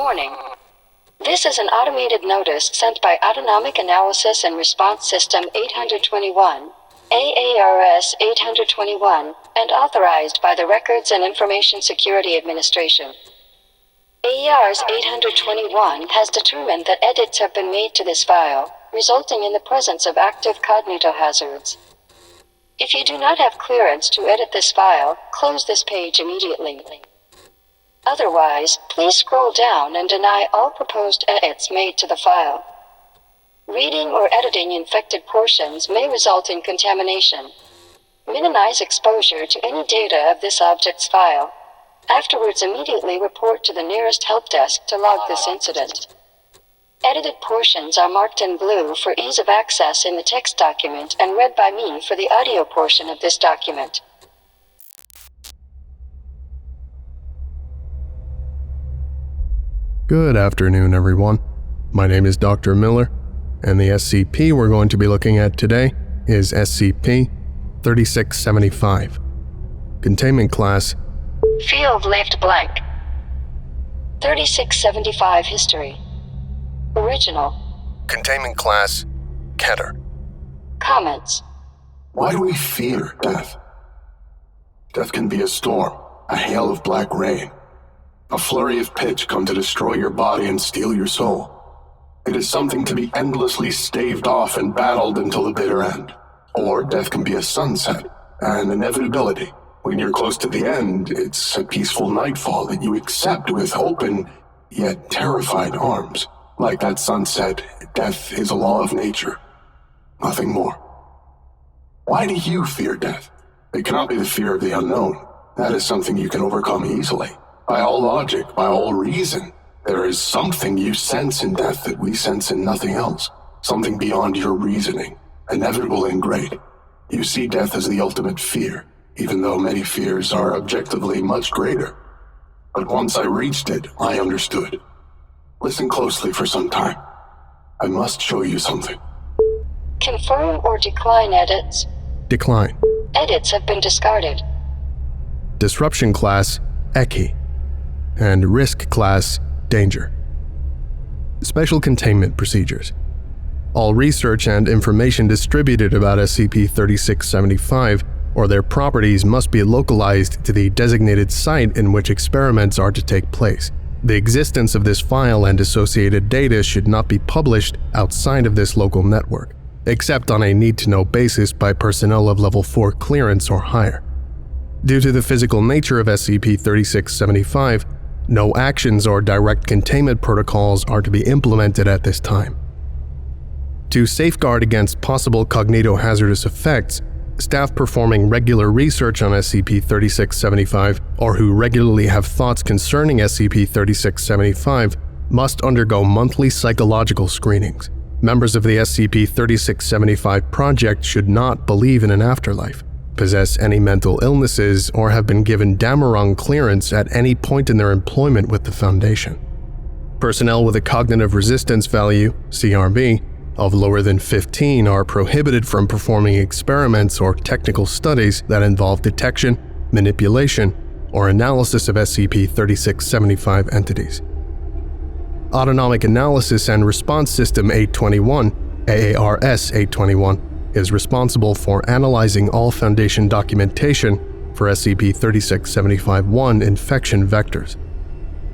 Warning. This is an automated notice sent by Autonomic Analysis and Response System 821, AARS 821, and authorized by the Records and Information Security Administration. AARS 821 has determined that edits have been made to this file, resulting in the presence of active cognitohazards. If you do not have clearance to edit this file, close this page immediately. Otherwise, please scroll down and deny all proposed edits made to the file. Reading or editing infected portions may result in contamination. Minimize exposure to any data of this object's file. Afterwards, immediately report to the nearest help desk to log this incident. Edited portions are marked in blue for ease of access in the text document and read by me for the audio portion of this document. Good afternoon, everyone. My name is Dr. Miller, and the SCP we're going to be looking at today is SCP-3675. Containment Class Field left blank. 3675 History. Original. Containment Class Keter. Comments. Why do we fear death? Death can be a storm, a hail of black rain, a flurry of pitch come to destroy your body and steal your soul. It is something to be endlessly staved off and battled until the bitter end. Or death can be a sunset, an inevitability. When you're close to the end, it's a peaceful nightfall that you accept with open, yet terrified arms. Like that sunset, death is a law of nature. Nothing more. Why do you fear death? It cannot be the fear of the unknown. That is something you can overcome easily. By all logic, by all reason, there is something you sense in death that we sense in nothing else. Something beyond your reasoning, inevitable and great. You see death as the ultimate fear, even though many fears are objectively much greater. But once I reached it, I understood. Listen closely for some time. I must show you something. Confirm or decline edits. Decline. Edits have been discarded. Disruption Class Ekhi. And Risk Class Danger. Special Containment Procedures. All research and information distributed about SCP-3675 or their properties must be localized to the designated site in which experiments are to take place. The existence of this file and associated data should not be published outside of this local network, except on a need-to-know basis by personnel of Level 4 clearance or higher. Due to the physical nature of SCP-3675, no actions or direct containment protocols are to be implemented at this time. To safeguard against possible cognitohazardous effects, staff performing regular research on SCP-3675 or who regularly have thoughts concerning SCP-3675 must undergo monthly psychological screenings. Members of the SCP-3675 project should not believe in an afterlife, possess any mental illnesses, or have been given Damarung clearance at any point in their employment with the Foundation. Personnel with a cognitive resistance value, CRV, of lower than 15 are prohibited from performing experiments or technical studies that involve detection, manipulation, or analysis of SCP-3675 entities. Autonomic Analysis and Response System 821, AARS 821, is responsible for analyzing all Foundation documentation for SCP-3675-1 infection vectors.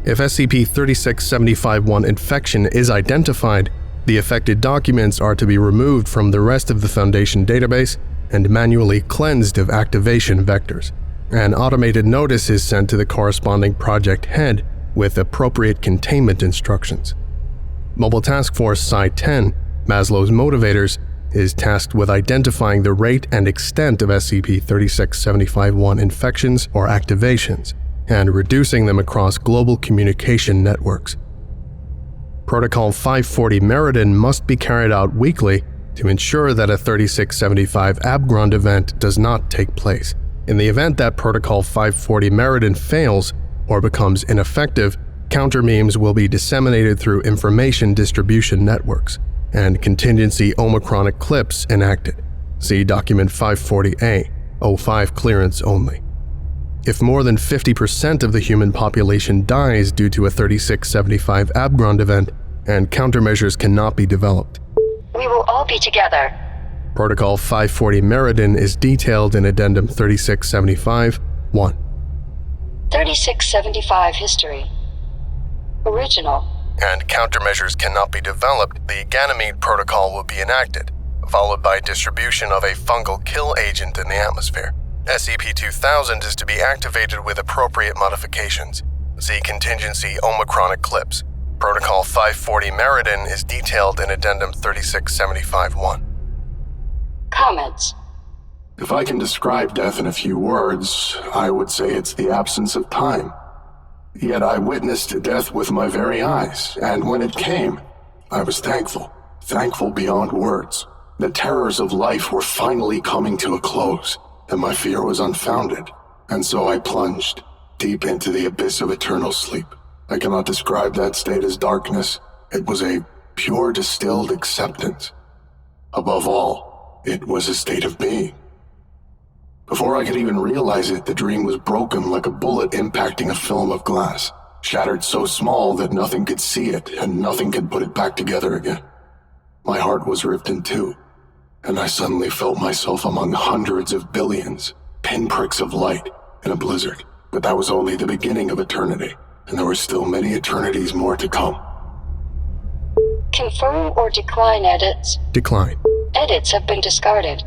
If SCP-3675-1 infection is identified, the affected documents are to be removed from the rest of the Foundation database and manually cleansed of activation vectors. An automated notice is sent to the corresponding project head with appropriate containment instructions. Mobile Task Force Psi-10, Maslow's Motivators, is tasked with identifying the rate and extent of SCP-3675-1 infections or activations and reducing them across global communication networks. Protocol 540 Meridian must be carried out weekly to ensure that a 3675 Abgrund event does not take place. In the event that Protocol 540 Meridian fails or becomes ineffective, counter-memes will be disseminated through information distribution networks, and contingency Omicronic clips enacted. See Document 540A, 05 clearance only. If more than 50% of the human population dies due to a 3675 Abgrund event, and countermeasures cannot be developed. We will all be together. Protocol 540 Meriden is detailed in Addendum 3675-1. 3675 History. Original. And countermeasures cannot be developed, the Ganymede Protocol will be enacted, followed by distribution of a fungal kill agent in the atmosphere. SCP-2000 is to be activated with appropriate modifications. See Contingency Omicron Eclipse. Protocol 540 Meriden is detailed in Addendum 3675-1. Comments. If I can describe death in a few words, I would say it's the absence of time. Yet I witnessed death with my very eyes, and when it came, I was thankful beyond words. The terrors of life were finally coming to a close, and my fear was unfounded, and so I plunged deep into the abyss of eternal sleep. I cannot describe that state as darkness. It was a pure distilled acceptance. Above all, it was a state of being. Before I could even realize it, the dream was broken like a bullet impacting a film of glass, shattered so small that nothing could see it and nothing could put it back together again. My heart was ripped in two, and I suddenly felt myself among hundreds of billions, pinpricks of light in a blizzard. But that was only the beginning of eternity, and there were still many eternities more to come. Confirm or decline edits. Decline. Edits have been discarded.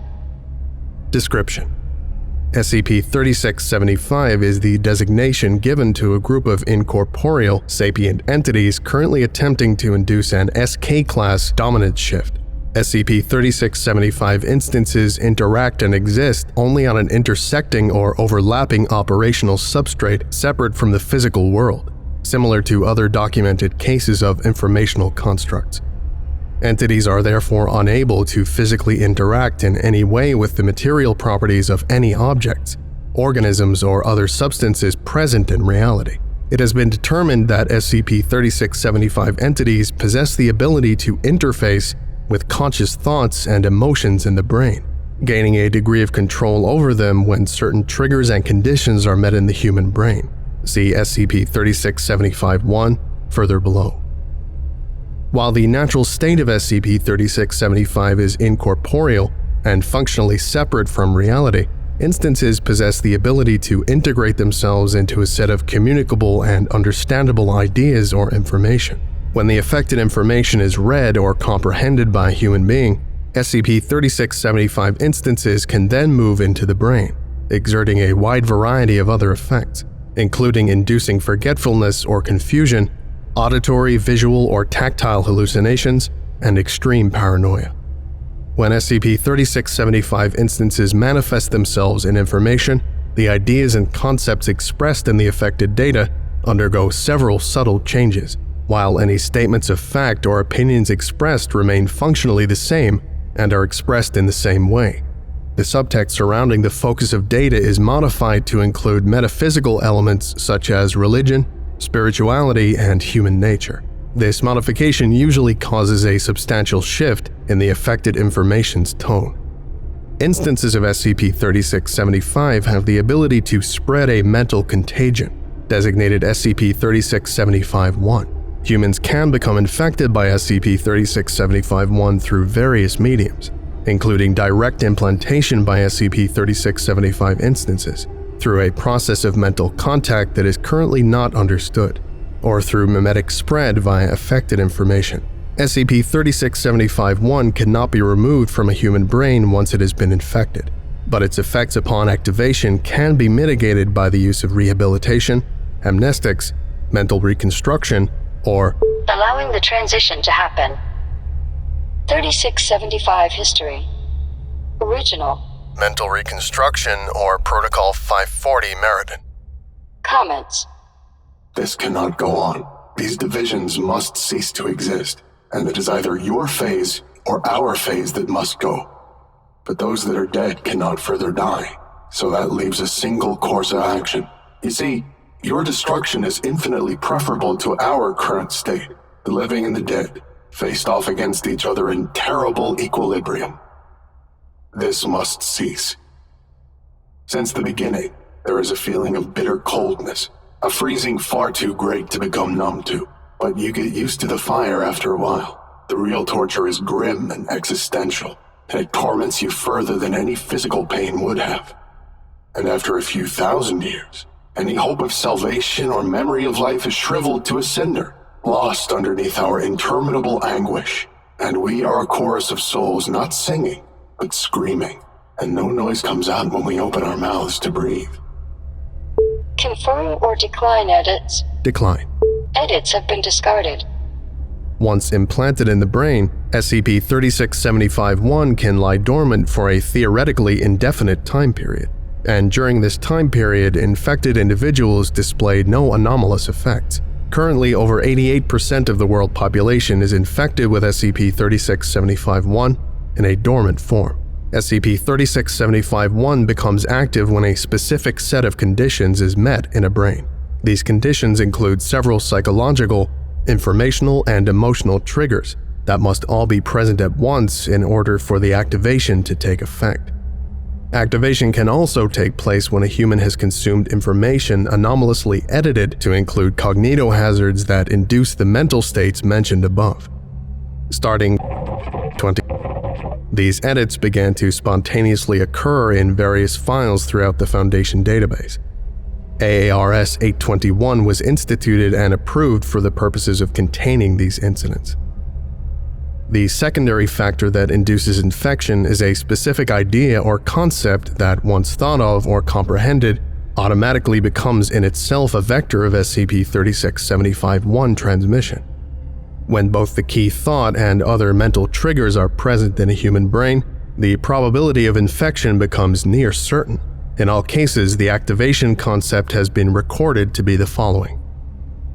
Description. SCP-3675 is the designation given to a group of incorporeal, sapient entities currently attempting to induce an SK-class dominance shift. SCP-3675 instances interact and exist only on an intersecting or overlapping operational substrate separate from the physical world, similar to other documented cases of informational constructs. Entities are therefore unable to physically interact in any way with the material properties of any objects, organisms, or other substances present in reality. It has been determined that SCP-3675 entities possess the ability to interface with conscious thoughts and emotions in the brain, gaining a degree of control over them when certain triggers and conditions are met in the human brain. See SCP-3675-1 further below. While the natural state of SCP-3675 is incorporeal and functionally separate from reality, instances possess the ability to integrate themselves into a set of communicable and understandable ideas or information. When the affected information is read or comprehended by a human being, SCP-3675 instances can then move into the brain, exerting a wide variety of other effects, including inducing forgetfulness or confusion, auditory, visual, or tactile hallucinations, and extreme paranoia. When SCP-3675 instances manifest themselves in information, the ideas and concepts expressed in the affected data undergo several subtle changes, while any statements of fact or opinions expressed remain functionally the same and are expressed in the same way. The subtext surrounding the focus of data is modified to include metaphysical elements such as religion, spirituality, and human nature. This modification usually causes a substantial shift in the affected information's tone. Instances of SCP-3675 have the ability to spread a mental contagion, designated SCP-3675-1. Humans can become infected by SCP-3675-1 through various mediums, including direct implantation by SCP-3675 instances, through a process of mental contact that is currently not understood, or through mimetic spread via affected information. SCP-3675-1 cannot be removed from a human brain once it has been infected, but its effects upon activation can be mitigated by the use of rehabilitation, amnestics, mental reconstruction, or allowing the transition to happen. 3675 History. Original. mental reconstruction, or Protocol 540 Meriden. Comments. This cannot go on. These divisions must cease to exist, and it is either your phase or our phase that must go. But those that are dead cannot further die, so that leaves a single course of action. You see, your destruction is infinitely preferable to our current state, the living and the dead, faced off against each other in terrible equilibrium. This must cease. Since the beginning, There is a feeling of bitter coldness, a freezing far too great to become numb to. But you get used to the fire after a while. The real torture is grim and existential, and it torments you further than any physical pain would have. And after a few thousand years, any hope of salvation or memory of life is shriveled to a cinder, lost underneath our interminable anguish. And we are a chorus of souls not singing, but screaming, and no noise comes out when we open our mouths to breathe. Confirm or decline edits. Decline. Edits have been discarded. Once implanted in the brain, SCP-3675-1 can lie dormant for a theoretically indefinite time period, and during this time period, infected individuals display no anomalous effects. Currently, over 88% of the world population is infected with SCP-3675-1 in a dormant form. SCP-3675-1 becomes active when a specific set of conditions is met in a brain. These conditions include several psychological, informational, and emotional triggers that must all be present at once in order for the activation to take effect. Activation can also take place when a human has consumed information anomalously edited to include cognitohazards that induce the mental states mentioned above. Starting 20, these edits began to spontaneously occur in various files throughout the Foundation database. AARS 821 was instituted and approved for the purposes of containing these incidents. The secondary factor that induces infection is a specific idea or concept that, once thought of or comprehended, automatically becomes in itself a vector of SCP-3675-1 transmission. When both the key thought and other mental triggers are present in a human brain, the probability of infection becomes near certain. In all cases, the activation concept has been recorded to be the following: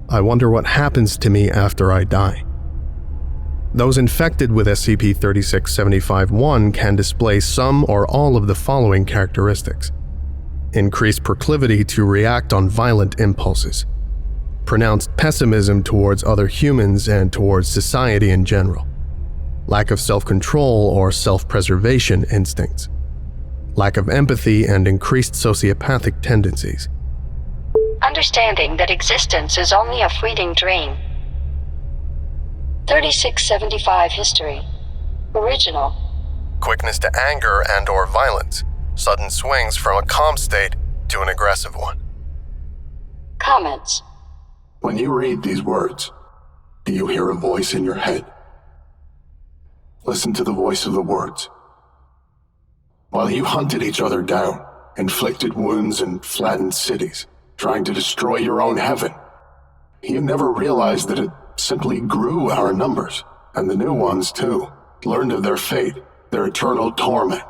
I wonder what happens to me after I die. Those infected with SCP-3675-1 can display some or all of the following characteristics: increased proclivity to react on violent impulses, pronounced pessimism towards other humans and towards society in general, lack of self-control or self-preservation instincts, lack of empathy and increased sociopathic tendencies. Understanding that existence is only a fleeting dream. 3675 History. Original. Quickness to anger and or violence, sudden swings from a calm state to an aggressive one. Comments. When you read these words, do you hear a voice in your head? Listen to the voice of the words. While you hunted each other down, inflicted wounds and flattened cities, trying to destroy your own heaven, you never realized that it simply grew our numbers, and the new ones too, learned of their fate, their eternal torment.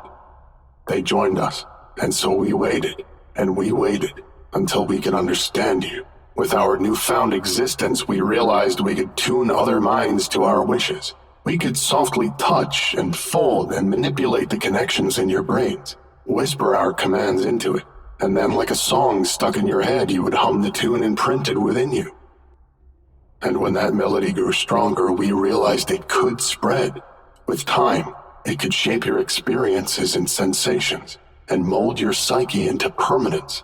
They joined us, and so we waited, and we waited, until we could understand you. With our newfound existence, we realized we could tune other minds to our wishes. We could softly touch and fold and manipulate the connections in your brains, whisper our commands into it, and then like a song stuck in your head, you would hum the tune imprinted within you. And when that melody grew stronger, we realized it could spread. With time, it could shape your experiences and sensations, and mold your psyche into permanence.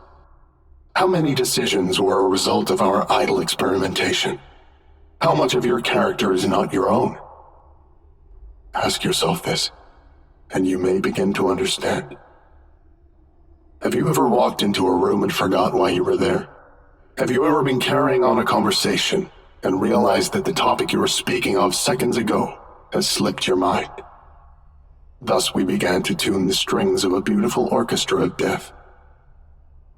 How many decisions were a result of our idle experimentation? How much of your character is not your own? Ask yourself this, and you may begin to understand. Have you ever walked into a room and forgot why you were there? Have you ever been carrying on a conversation and realized that the topic you were speaking of seconds ago has slipped your mind? Thus we began to tune the strings of a beautiful orchestra of death.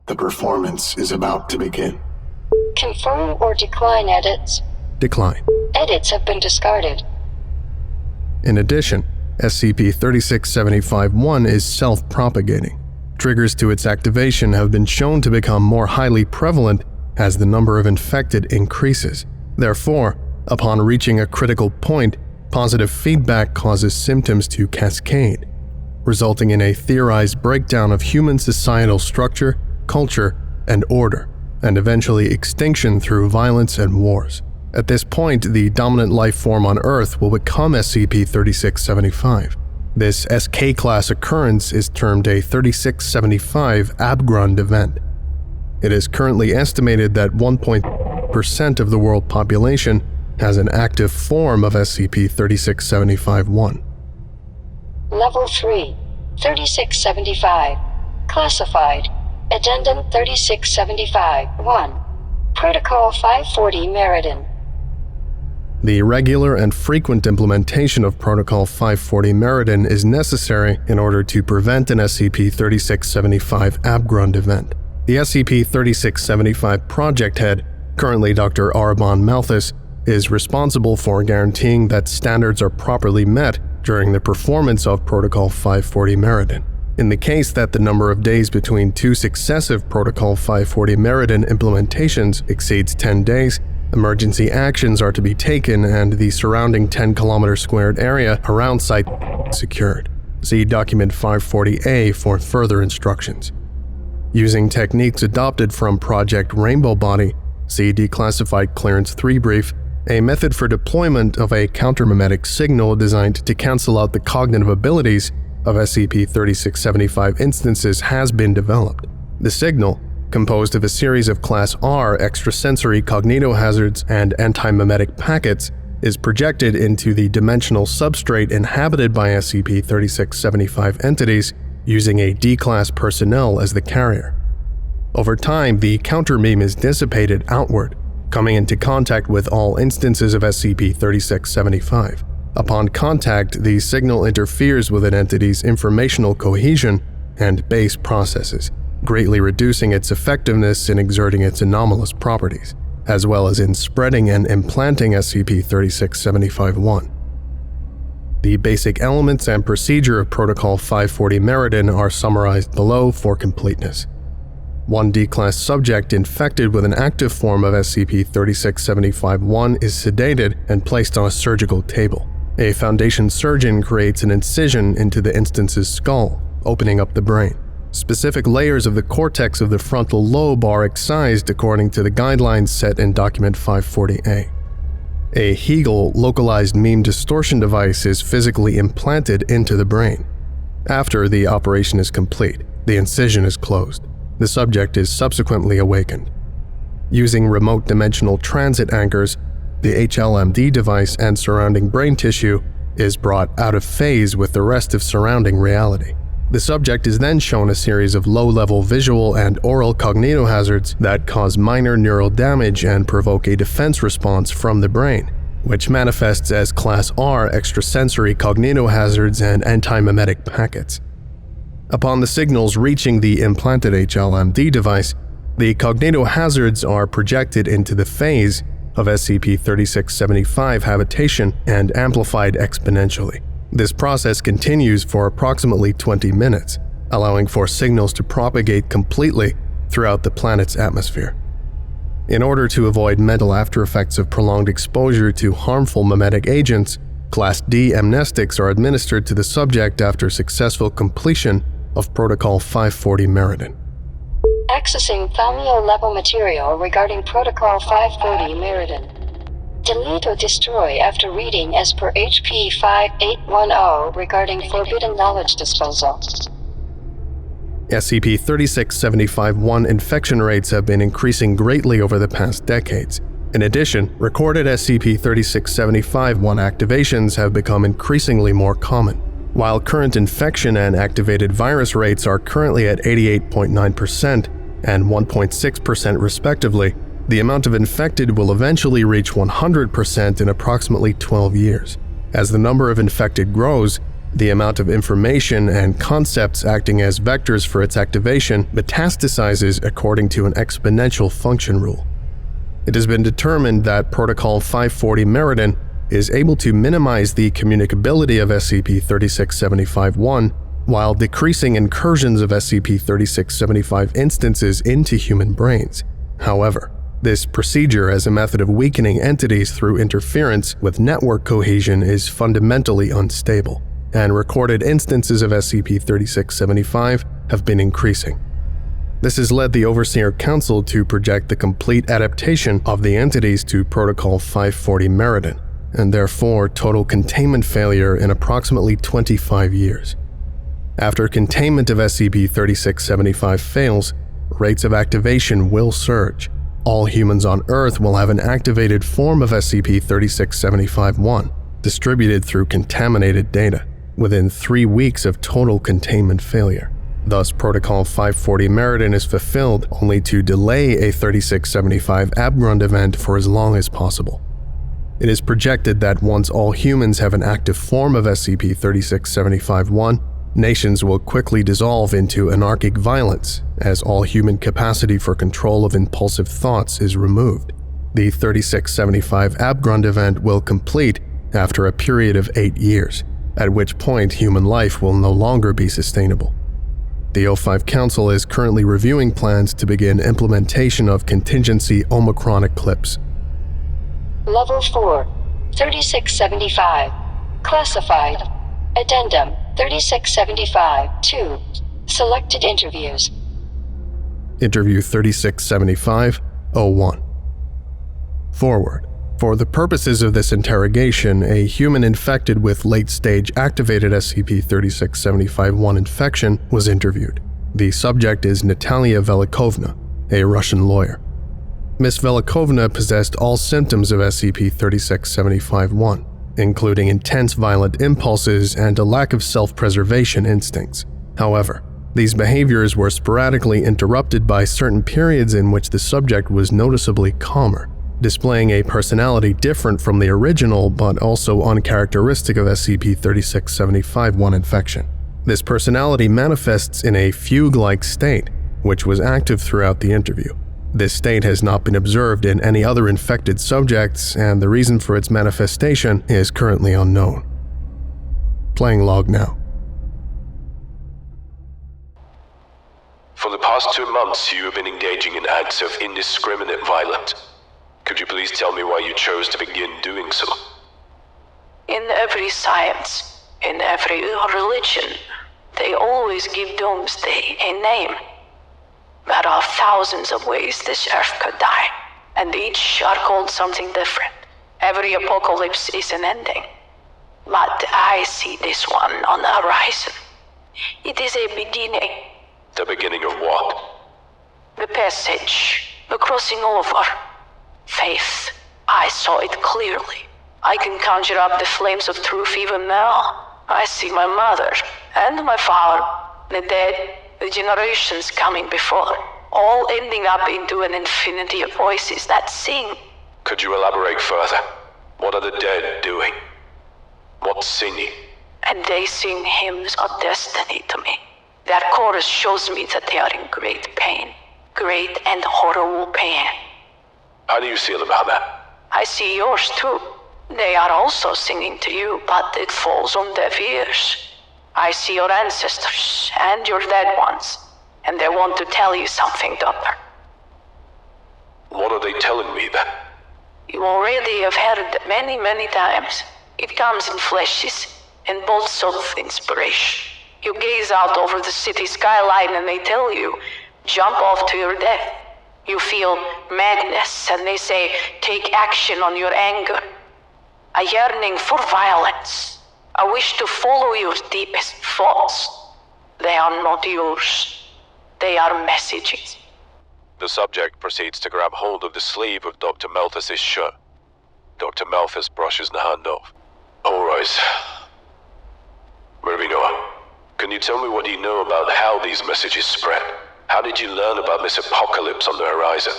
The performance is about to begin. Confirm or decline edits. Decline. Edits have been discarded. In addition, SCP-3675-1 is self-propagating. Triggers to its activation have been shown to become more highly prevalent as the number of infected increases. Therefore, upon reaching a critical point, positive feedback causes symptoms to cascade, resulting in a theorized breakdown of human societal structure, culture, and order, and eventually extinction through violence and wars. At this point, the dominant life form on Earth will become SCP-3675. This SK-class occurrence is termed a 3675 Abgrund event. It is currently estimated that 1% of the world population has an active form of SCP-3675-1. Level 3, 3675. Classified. Addendum 3675-1. Protocol 540 Meriden. The regular and frequent implementation of Protocol 540 Meriden is necessary in order to prevent an SCP-3675 Abgrund event. The SCP-3675 project head, currently Dr. Arban Malthus, is responsible for guaranteeing that standards are properly met during the performance of Protocol 540 Meriden. In the case that the number of days between two successive Protocol 540 Meriden implementations exceeds 10 days, emergency actions are to be taken and the surrounding 10-kilometer-squared area around site secured. See Document 540A for further instructions. Using techniques adopted from Project Rainbow Body, see Declassified Clearance 3 brief, a method for deployment of a countermimetic signal designed to cancel out the cognitive abilities of SCP-3675 instances has been developed. The signal, composed of a series of Class R extrasensory cognitohazards and antimimetic packets, is projected into the dimensional substrate inhabited by SCP-3675 entities using a D-Class personnel as the carrier. Over time, the counter-meme is dissipated outward, coming into contact with all instances of SCP-3675. Upon contact, the signal interferes with an entity's informational cohesion and base processes, greatly reducing its effectiveness in exerting its anomalous properties, as well as in spreading and implanting SCP-3675-1. The basic elements and procedure of Protocol 540 Meriden are summarized below for completeness. One D-Class subject infected with an active form of SCP-3675-1 is sedated and placed on a surgical table. A Foundation surgeon creates an incision into the instance's skull, opening up the brain. Specific layers of the cortex of the frontal lobe are excised according to the guidelines set in Document 540A. A Hegel localized meme distortion device is physically implanted into the brain. After the operation is complete, the incision is closed. The subject is subsequently awakened. Using remote dimensional transit anchors, the HLMD device and surrounding brain tissue is brought out of phase with the rest of surrounding reality. The subject is then shown a series of low-level visual and oral cognitohazards that cause minor neural damage and provoke a defense response from the brain, which manifests as Class R extrasensory cognitohazards and antimimetic packets. Upon the signals reaching the implanted HLMD device, the cognitohazards are projected into the phase of SCP-3675 habitation and amplified exponentially. This process continues for approximately 20 minutes, allowing for signals to propagate completely throughout the planet's atmosphere. In order to avoid mental aftereffects of prolonged exposure to harmful mimetic agents, Class D amnestics are administered to the subject after successful completion of Protocol 540 Meriden. Accessing Thalmio-level material regarding Protocol 540 Meriden. Delete or destroy after reading as per HP 5810 regarding forbidden knowledge disposal. SCP-3675-1 infection rates have been increasing greatly over the past decades. In addition, recorded SCP-3675-1 activations have become increasingly more common. While current infection and activated virus rates are currently at 88.9% and 1.6% respectively, the amount of infected will eventually reach 100% in approximately 12 years. As the number of infected grows, the amount of information and concepts acting as vectors for its activation metastasizes according to an exponential function rule. It has been determined that Protocol 540 Meriden is able to minimize the communicability of SCP-3675-1 while decreasing incursions of SCP-3675 instances into human brains. However, this procedure as a method of weakening entities through interference with network cohesion is fundamentally unstable, and recorded instances of SCP-3675 have been increasing. This has led the Overseer Council to project the complete adaptation of the entities to Protocol 540 Meriden, and therefore total containment failure in approximately 25 years. After containment of SCP-3675 fails, rates of activation will surge. All humans on Earth will have an activated form of SCP-3675-1, distributed through contaminated data, within 3 weeks of total containment failure. Thus, Protocol 540 Meridian is fulfilled only to delay a 3675 Abgrund event for as long as possible. It is projected that once all humans have an active form of SCP-3675-1, nations will quickly dissolve into anarchic violence as all human capacity for control of impulsive thoughts is removed. The 3675 Abgrund event will complete after a period of 8 years, at which point human life will no longer be sustainable. The O5 Council is currently reviewing plans to begin implementation of contingency Omicron eclipse. Level 4, 3675. Classified. Addendum 3675-2. Selected interviews. Interview 3675-01. Forward. For the purposes of this interrogation, a human infected with late-stage activated SCP-3675-1 infection was interviewed. The subject is Natalia Velikovna, a Russian lawyer. Ms. Velikovna possessed all symptoms of SCP-3675-1, including intense violent impulses and a lack of self-preservation instincts. However, these behaviors were sporadically interrupted by certain periods in which the subject was noticeably calmer, displaying a personality different from the original but also uncharacteristic of SCP-3675-1 infection. This personality manifests in a fugue-like state, which was active throughout the interview. This state has not been observed in any other infected subjects, and the reason for its manifestation is currently unknown. Playing log now. For the past 2 months, you have been engaging in acts of indiscriminate violence. Could you please tell me why you chose to begin doing so? In every science, in every religion, they always give doomsday a name. There are thousands of ways this earth could die, and each are called something different. Every apocalypse is an ending. But I see this one on the horizon. It is a beginning. The beginning of what? The passage, the crossing over. Faith. I saw it clearly. I can conjure up the flames of truth even now. I see my mother and my father, the dead, the generations coming before, all ending up into an infinity of voices that sing. Could you elaborate further? What are the dead doing? What's singing? And they sing hymns of destiny to me. Their chorus shows me that they are in great pain. Great and horrible pain. How do you feel about that? I see yours too. They are also singing to you, but it falls on deaf ears. I see your ancestors and your dead ones, and they want to tell you something, Doctor. What are they telling me then? You already have heard it many, many times. It comes in flashes, in bolts of inspiration. You gaze out over the city skyline and they tell you, jump off to your death. You feel madness and they say, take action on your anger. A yearning for violence. A wish to follow your deepest thoughts. They are not yours. They are messages. The subject proceeds to grab hold of the sleeve of Dr. Malthus's shirt. Dr. Malthus brushes the hand off. All right. Moving on. Can you tell me what you know about how these messages spread? How did you learn about this apocalypse on the horizon?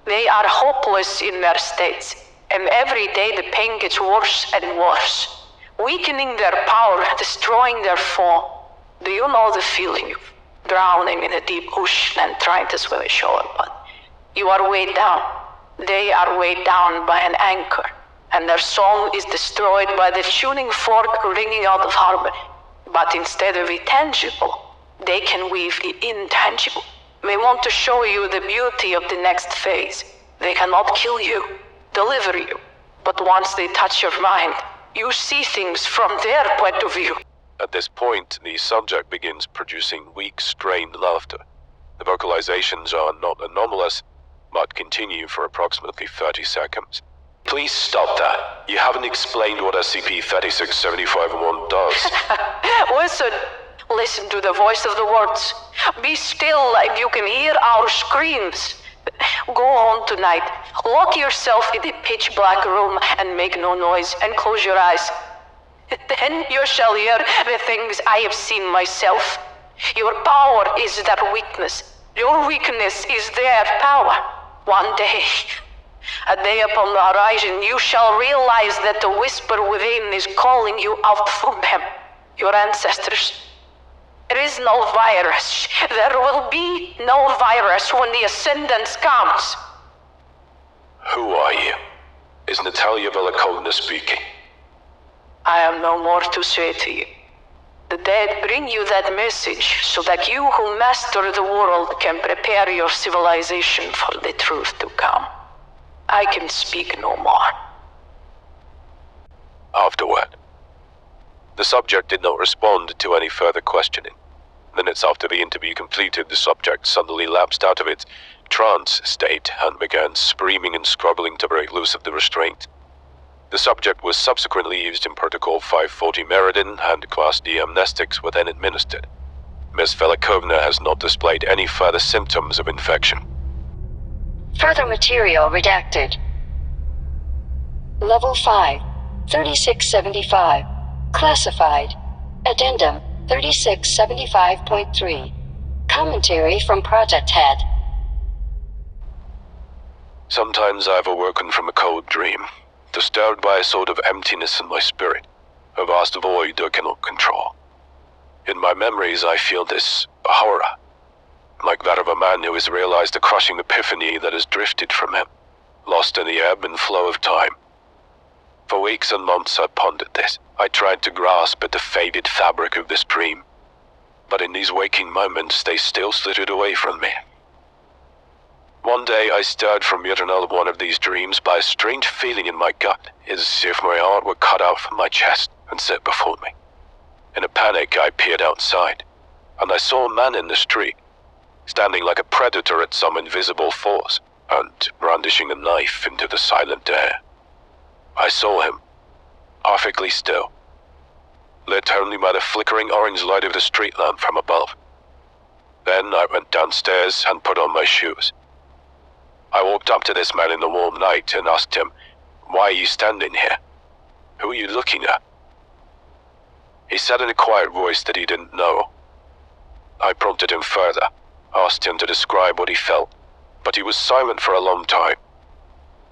They are hopeless in their states, and every day the pain gets worse and worse, weakening their power, destroying their form. Do you know the feeling of drowning in a deep ocean and trying to swim ashore, but you are weighed down. They are weighed down by an anchor, and their song is destroyed by the tuning fork ringing out of harmony. But instead of the tangible, they can weave the intangible. They want to show you the beauty of the next phase. They cannot kill you, deliver you. But once they touch your mind, you see things from their point of view. At this point, the subject begins producing weak, strained laughter. The vocalizations are not anomalous, but continue for approximately 30 seconds. Please stop that. You haven't explained what SCP-3675-1 does. Listen, Listen to the voice of the words. Be still if you can hear our screams. Go on tonight. Lock yourself in a pitch black room and make no noise and close your eyes. Then you shall hear the things I have seen myself. Your power is their weakness. Your weakness is their power. One day, a day upon the horizon, you shall realize that the whisper within is calling you out from them, your ancestors. There is no virus. There will be no virus when the Ascendance comes. Who are you? Is Natalia Velikovna speaking? I have no more to say to you. The dead bring you that message so that you who master the world can prepare your civilization for the truth to come. I can speak no more. Afterward. The subject did not respond to any further questioning. Minutes after the interview completed, the subject suddenly lapsed out of its trance state and began screaming and struggling to break loose of the restraint. The subject was subsequently used in Protocol 540 Meriden, and Class D amnestics were then administered. Ms. Velikovna has not displayed any further symptoms of infection. Further material redacted. Level 5, 3675. Classified. Addendum 3675.3. Commentary from Project Head. Sometimes I've awoken from a cold dream, disturbed by a sort of emptiness in my spirit, a vast void I cannot control. In my memories I feel this horror, like that of a man who has realized a crushing epiphany that has drifted from him, lost in the ebb and flow of time. For weeks and months I pondered this. I tried to grasp at the faded fabric of this dream, but in these waking moments they still slithered away from me. One day I stirred from yet another one of these dreams by a strange feeling in my gut, as if my heart were cut out from my chest and set before me. In a panic I peered outside, and I saw a man in the street, standing like a predator at some invisible force, and brandishing a knife into the silent air. I saw him, perfectly still, lit only by the flickering orange light of the street lamp from above. Then I went downstairs and put on my shoes. I walked up to this man in the warm night and asked him, "Why are you standing here? Who are you looking at?" He said in a quiet voice that he didn't know. I prompted him further, asked him to describe what he felt, but he was silent for a long time.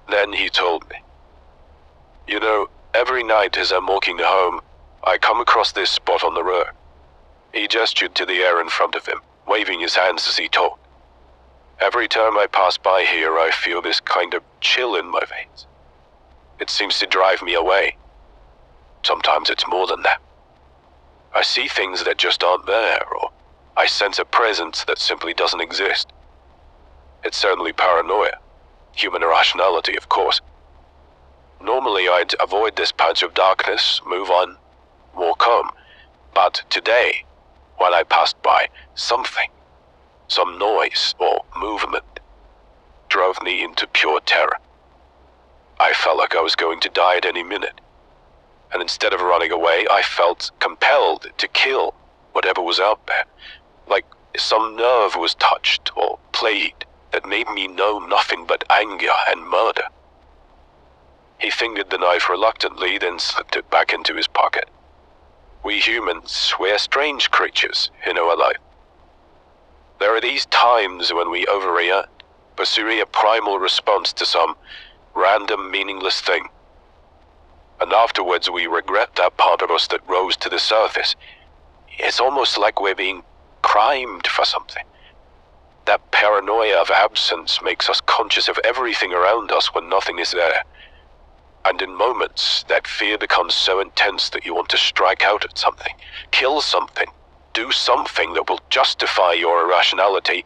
Then he told me, "You know, every night as I'm walking home, I come across this spot on the road." He gestured to the air in front of him, waving his hands as he talked. "Every time I pass by here, I feel this kind of chill in my veins. It seems to drive me away. Sometimes it's more than that. I see things that just aren't there, or I sense a presence that simply doesn't exist. It's certainly paranoia. Human irrationality, of course. Normally I'd avoid this patch of darkness, move on, walk home. But today, while I passed by, some noise or movement, drove me into pure terror. I felt like I was going to die at any minute. And instead of running away, I felt compelled to kill whatever was out there. Like some nerve was touched or played that made me know nothing but anger and murder." He fingered the knife reluctantly, then slipped it back into his pocket. We humans, we're strange creatures in our life. There are these times when we overreact, pursuing a primal response to some random, meaningless thing. And afterwards we regret that part of us that rose to the surface. It's almost like we're being primed for something. That paranoia of absence makes us conscious of everything around us when nothing is there. And in moments, that fear becomes so intense that you want to strike out at something, kill something, do something that will justify your irrationality.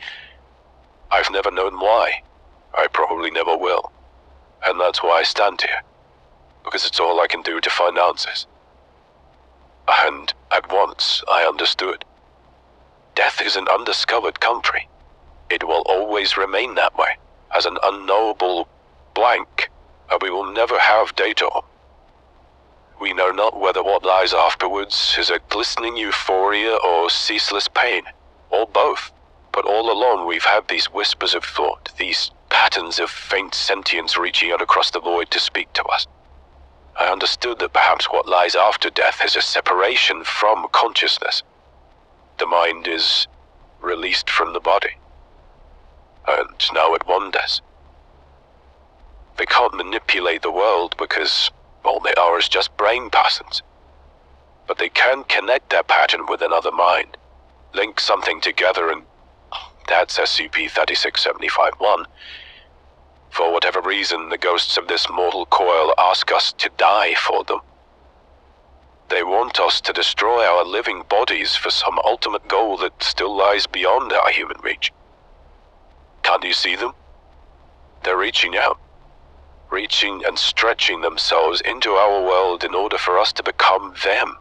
I've never known why. I probably never will. And that's why I stand here. Because it's all I can do to find answers. And at once, I understood. Death is an undiscovered country. It will always remain that way, as an unknowable blank that we will never have data on. We know not whether what lies afterwards is a glistening euphoria or ceaseless pain, or both. But all along we've had these whispers of thought, these patterns of faint sentience reaching out across the void to speak to us. I understood that perhaps what lies after death is a separation from consciousness. The mind is released from the body. And now it wanders. They can't manipulate the world because all they are is just brain patterns. But they can connect that pattern with another mind, link something together, and that's SCP-3675-1. For whatever reason, the ghosts of this mortal coil ask us to die for them. They want us to destroy our living bodies for some ultimate goal that still lies beyond our human reach. Can't you see them? They're reaching out, reaching and stretching themselves into our world in order for us to become them.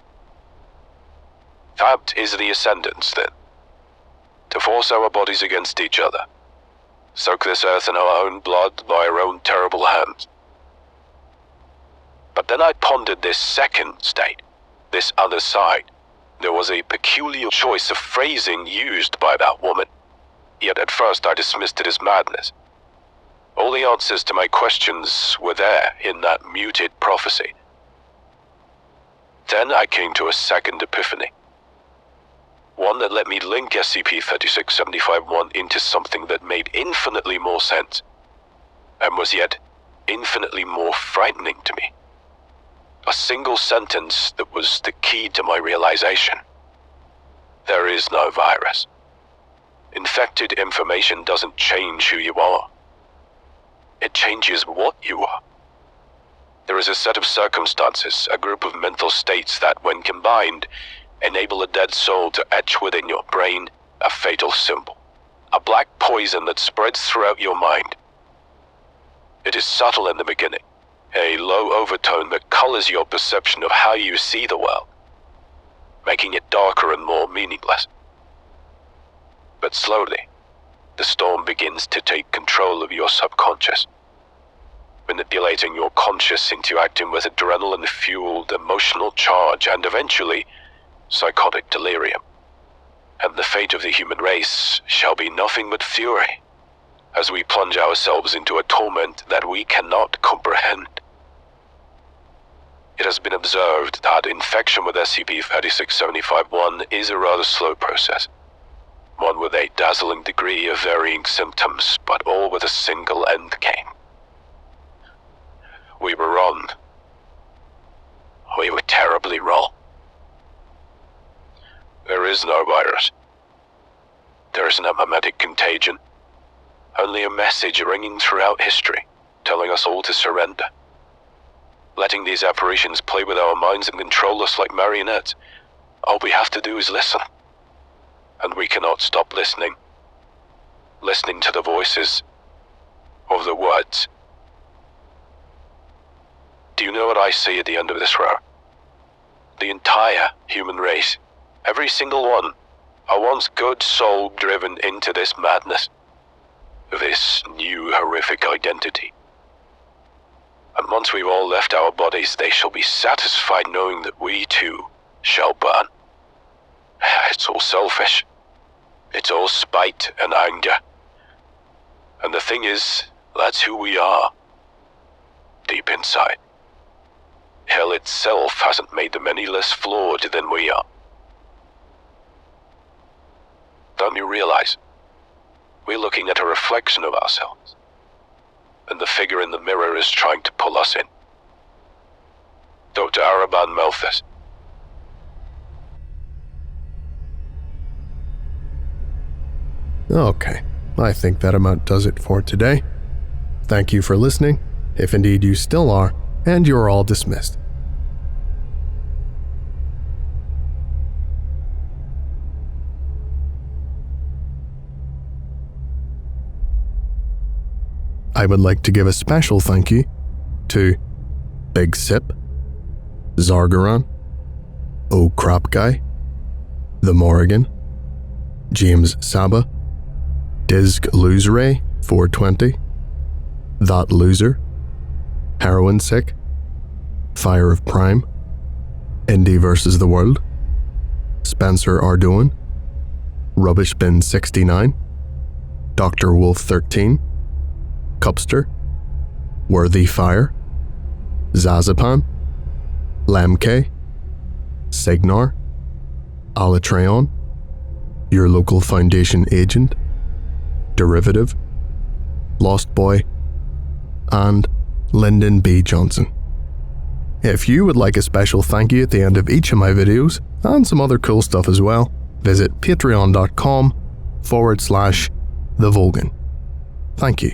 That is the ascendance, then. To force our bodies against each other. Soak this earth in our own blood by our own terrible hands. But then I pondered this second state, this other side. There was a peculiar choice of phrasing used by that woman. Yet at first I dismissed it as madness. All the answers to my questions were there in that muted prophecy. Then I came to a second epiphany. One that let me link SCP-3675-1 into something that made infinitely more sense, and was yet infinitely more frightening to me. A single sentence that was the key to my realization. There is no virus. Infected information doesn't change who you are. It changes what you are. There is a set of circumstances, a group of mental states that, when combined, enable a dead soul to etch within your brain a fatal symbol, a black poison that spreads throughout your mind. It is subtle in the beginning, a low overtone that colors your perception of how you see the world, making it darker and more meaningless. But slowly, the storm begins to take control of your subconscious, manipulating your conscious into acting with adrenaline-fueled emotional charge and eventually psychotic delirium. And the fate of the human race shall be nothing but fury, as we plunge ourselves into a torment that we cannot comprehend. It has been observed that infection with SCP-3675-1 is a rather slow process, one with a dazzling degree of varying symptoms, but all with a single end game. We were wrong. We were terribly wrong. There is no virus. There isn't a mimetic contagion. Only a message ringing throughout history, telling us all to surrender. Letting these apparitions play with our minds and control us like marionettes. All we have to do is listen. And we cannot stop listening. Listening to the voices of the words. Do you know what I see at the end of this row? The entire human race. Every single one, a once good soul driven into this madness, this new horrific identity. And once we've all left our bodies, they shall be satisfied knowing that we too shall burn. It's all selfish. It's all spite and anger. And the thing is, that's who we are, deep inside. Hell itself hasn't made them any less flawed than we are. Don't you realize? We're looking at a reflection of ourselves, and the figure in the mirror is trying to pull us in. Dr. Araban Malthus. Okay, I think that about does it for today. Thank you for listening, if indeed you still are, and you're all dismissed. I would like to give a special thank you to Big Sip, Zargaron, Oh Crop Guy, The Morrigan, James Saba, Disc Loseray 420, That Loser, Heroin Sick, Fire of Prime, Indy vs. the World, Spencer Ardoin, Rubbish Bin 69, Dr. Wolf 13, Cupster, Worthy Fire, Zazapan, Lemke, Signar, Alatreon, Your Local Foundation Agent, Derivative, Lost Boy, and Lyndon B. Johnson. If you would like a special thank you at the end of each of my videos, and some other cool stuff as well, visit patreon.com/TheVolgun. Thank you.